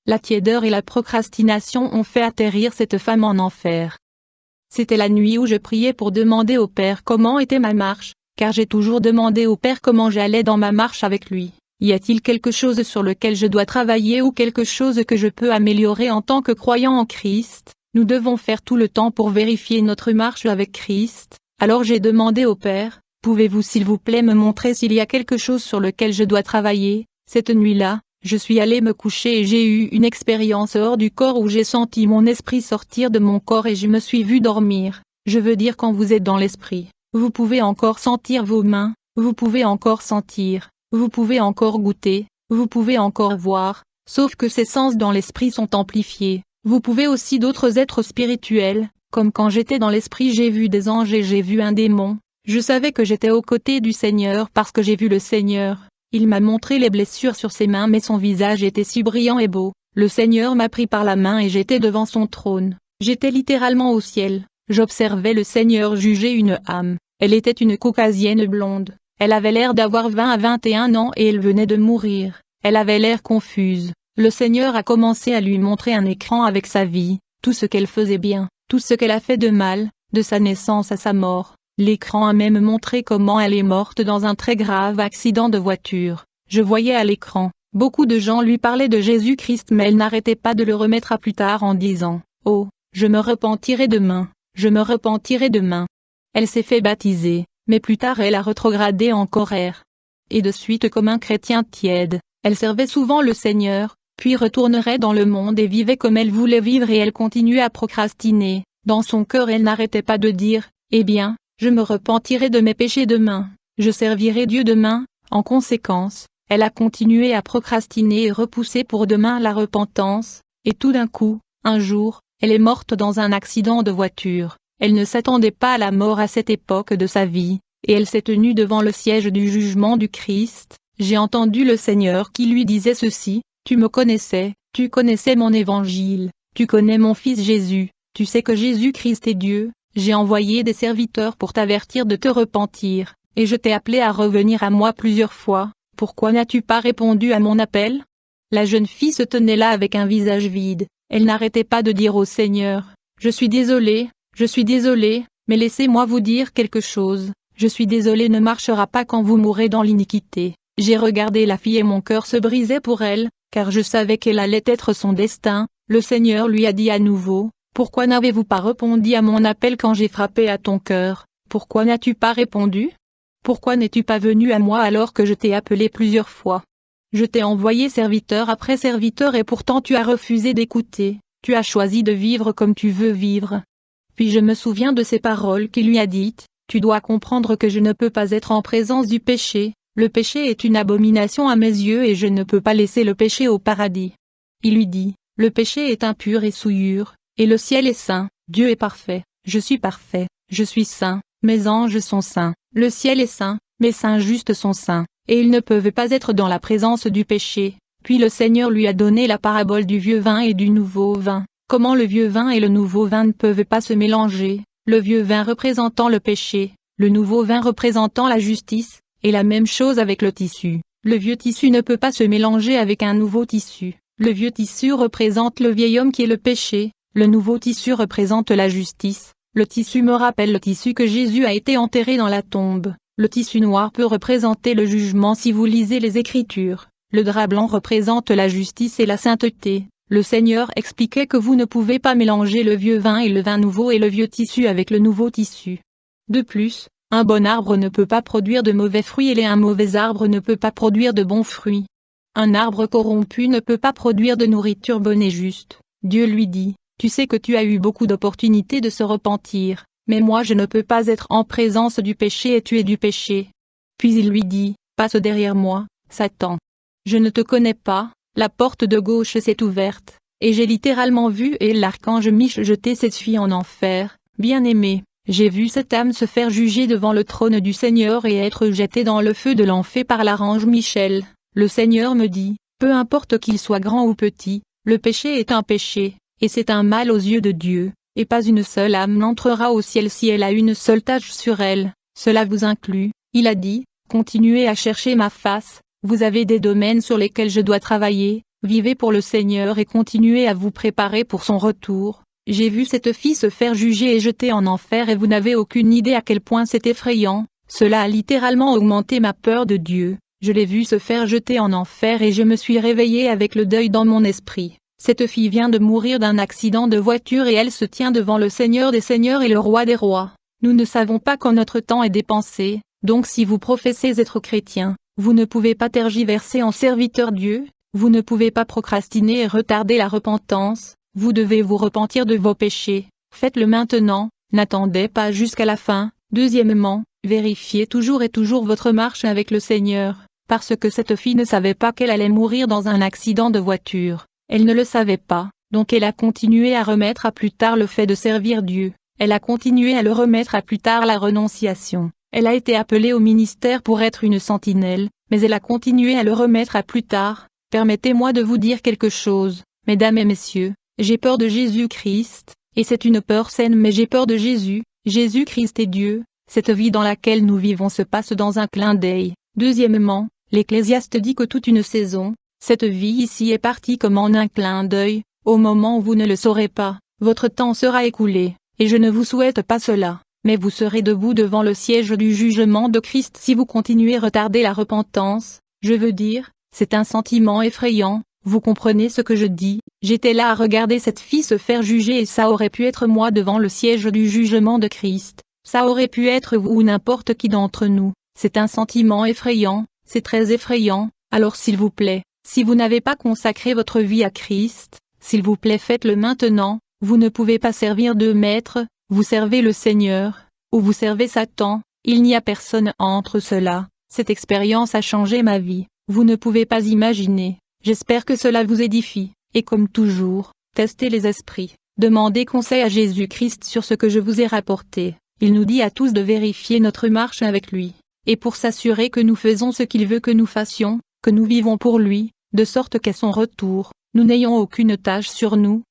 La tiédeur et la procrastination ont fait atterrir cette femme en enfer. C'était la nuit où je priais pour demander au Père comment était ma marche, car j'ai toujours demandé au Père comment j'allais dans ma marche avec lui. Y a-t-il quelque chose sur lequel je dois travailler ou quelque chose que je peux améliorer en tant que croyant en Christ? Nous devons faire tout le temps pour vérifier notre marche avec Christ. Alors j'ai demandé au Père, pouvez-vous s'il vous plaît me montrer s'il y a quelque chose sur lequel je dois travailler? Cette nuit-là, je suis allé me coucher et j'ai eu une expérience hors du corps où j'ai senti mon esprit sortir de mon corps et je me suis vu dormir. Je veux dire quand vous êtes dans l'esprit, vous pouvez encore sentir vos mains, vous pouvez encore sentir, vous pouvez encore goûter, vous pouvez encore voir, sauf que ces sens dans l'esprit sont amplifiés. Vous pouvez aussi d'autres êtres spirituels, comme quand j'étais dans l'esprit j'ai vu des anges et j'ai vu un démon. Je savais que j'étais aux côtés du Seigneur parce que j'ai vu le Seigneur. Il m'a montré les blessures sur ses mains mais son visage était si brillant et beau. Le Seigneur m'a pris par la main et j'étais devant son trône. J'étais littéralement au ciel. J'observais le Seigneur juger une âme. Elle était une caucasienne blonde. Elle avait l'air d'avoir 20 à 21 ans et elle venait de mourir. Elle avait l'air confuse. Le Seigneur a commencé à lui montrer un écran avec sa vie, tout ce qu'elle faisait bien, tout ce qu'elle a fait de mal, de sa naissance à sa mort. L'écran a même montré comment elle est morte dans un très grave accident de voiture. Je voyais à l'écran, beaucoup de gens lui parlaient de Jésus-Christ mais elle n'arrêtait pas de le remettre à plus tard en disant « Oh, je me repentirai demain, je me repentirai demain ». Elle s'est fait baptiser, mais plus tard elle a rétrogradé encore. Et de suite comme un chrétien tiède, elle servait souvent le Seigneur, puis retournerait dans le monde et vivait comme elle voulait vivre et elle continuait à procrastiner. Dans son cœur elle n'arrêtait pas de dire « Eh bien, je me repentirai de mes péchés demain, je servirai Dieu demain ». En conséquence, elle a continué à procrastiner et repousser pour demain la repentance, et tout d'un coup, un jour, elle est morte dans un accident de voiture. Elle ne s'attendait pas à la mort à cette époque de sa vie, et elle s'est tenue devant le siège du jugement du Christ. J'ai entendu le Seigneur qui lui disait ceci: tu me connaissais, tu connaissais mon évangile, tu connais mon fils Jésus, tu sais que Jésus-Christ est Dieu. J'ai envoyé des serviteurs pour t'avertir de te repentir, et je t'ai appelé à revenir à moi plusieurs fois. Pourquoi n'as-tu pas répondu à mon appel? La jeune fille se tenait là avec un visage vide. Elle n'arrêtait pas de dire au Seigneur: je suis désolée, mais laissez-moi vous dire quelque chose. Je suis désolée ne marchera pas quand vous mourrez dans l'iniquité. J'ai regardé la fille et mon cœur se brisait pour elle, car je savais qu'elle allait être son destin. Le Seigneur lui a dit à nouveau: pourquoi n'avez-vous pas répondu à mon appel quand j'ai frappé à ton cœur? Pourquoi n'as-tu pas répondu? Pourquoi n'es-tu pas venu à moi alors que je t'ai appelé plusieurs fois? Je t'ai envoyé serviteur après serviteur et pourtant tu as refusé d'écouter, tu as choisi de vivre comme tu veux vivre. Puis je me souviens de ces paroles qu'il lui a dites: tu dois comprendre que je ne peux pas être en présence du péché, le péché est une abomination à mes yeux et je ne peux pas laisser le péché au paradis. Il lui dit: le péché est impur et souillure, et le ciel est saint, Dieu est parfait, je suis parfait, je suis saint, mes anges sont saints, le ciel est saint, mes saints justes sont saints, et ils ne peuvent pas être dans la présence du péché. Puis le Seigneur lui a donné la parabole du vieux vin et du nouveau vin. Comment le vieux vin et le nouveau vin ne peuvent pas se mélanger, le vieux vin représentant le péché, le nouveau vin représentant la justice, et la même chose avec le tissu. Le vieux tissu ne peut pas se mélanger avec un nouveau tissu. Le vieux tissu représente le vieil homme qui est le péché, le nouveau tissu représente la justice. Le tissu me rappelle le tissu que Jésus a été enterré dans la tombe. Le tissu noir peut représenter le jugement si vous lisez les Écritures. Le drap blanc représente la justice et la sainteté. Le Seigneur expliquait que vous ne pouvez pas mélanger le vieux vin et le vin nouveau et le vieux tissu avec le nouveau tissu. De plus, un bon arbre ne peut pas produire de mauvais fruits et un mauvais arbre ne peut pas produire de bons fruits. Un arbre corrompu ne peut pas produire de nourriture bonne et juste. Dieu lui dit: tu sais que tu as eu beaucoup d'opportunités de se repentir, mais moi je ne peux pas être en présence du péché et tu es du péché. Puis il lui dit: passe derrière moi, Satan. Je ne te connais pas. La porte de gauche s'est ouverte, et j'ai littéralement vu et l'archange Mich jeter cette fille en enfer. Bien-aimé, j'ai vu cette âme se faire juger devant le trône du Seigneur et être jetée dans le feu de l'enfer par l'archange Michel. Le Seigneur me dit: peu importe qu'il soit grand ou petit, le péché est un péché, et c'est un mal aux yeux de Dieu, et pas une seule âme n'entrera au ciel si elle a une seule tache sur elle. Cela vous inclut, il a dit, continuez à chercher ma face. Vous avez des domaines sur lesquels je dois travailler, vivez pour le Seigneur et continuez à vous préparer pour son retour. J'ai vu cette fille se faire juger et jeter en enfer et vous n'avez aucune idée à quel point c'est effrayant. Cela a littéralement augmenté ma peur de Dieu. Je l'ai vue se faire jeter en enfer et je me suis réveillée avec le deuil dans mon esprit. Cette fille vient de mourir d'un accident de voiture et elle se tient devant le Seigneur des Seigneurs et le Roi des Rois. Nous ne savons pas quand notre temps est dépensé, donc si vous professez être chrétien, vous ne pouvez pas tergiverser en serviteur Dieu, vous ne pouvez pas procrastiner et retarder la repentance, vous devez vous repentir de vos péchés, faites-le maintenant, n'attendez pas jusqu'à la fin. Deuxièmement, vérifiez toujours et toujours votre marche avec le Seigneur, parce que cette fille ne savait pas qu'elle allait mourir dans un accident de voiture, elle ne le savait pas, donc elle a continué à remettre à plus tard le fait de servir Dieu, elle a continué à le remettre à plus tard la renonciation, elle a été appelée au ministère pour être une sentinelle, mais elle a continué à le remettre à plus tard. Permettez-moi de vous dire quelque chose, mesdames et messieurs, j'ai peur de Jésus-Christ, et c'est une peur saine mais j'ai peur de Jésus. Jésus-Christ est Dieu, cette vie dans laquelle nous vivons se passe dans un clin d'œil. Deuxièmement, l'Ecclésiaste dit que toute une saison, cette vie ici est partie comme en un clin d'œil, au moment où vous ne le saurez pas, votre temps sera écoulé, et je ne vous souhaite pas cela, mais vous serez debout devant le siège du jugement de Christ si vous continuez à retarder la repentance, je veux dire, c'est un sentiment effrayant, vous comprenez ce que je dis, j'étais là à regarder cette fille se faire juger et ça aurait pu être moi devant le siège du jugement de Christ, ça aurait pu être vous ou n'importe qui d'entre nous, c'est un sentiment effrayant, c'est très effrayant, alors s'il vous plaît, si vous n'avez pas consacré votre vie à Christ, s'il vous plaît faites-le maintenant, vous ne pouvez pas servir deux maîtres, vous servez le Seigneur, ou vous servez Satan, il n'y a personne entre cela, cette expérience a changé ma vie, vous ne pouvez pas imaginer. J'espère que cela vous édifie, et comme toujours, testez les esprits, demandez conseil à Jésus-Christ sur ce que je vous ai rapporté, il nous dit à tous de vérifier notre marche avec lui, et pour s'assurer que nous faisons ce qu'il veut que nous fassions, que nous vivons pour lui, de sorte qu'à son retour, nous n'ayons aucune tâche sur nous,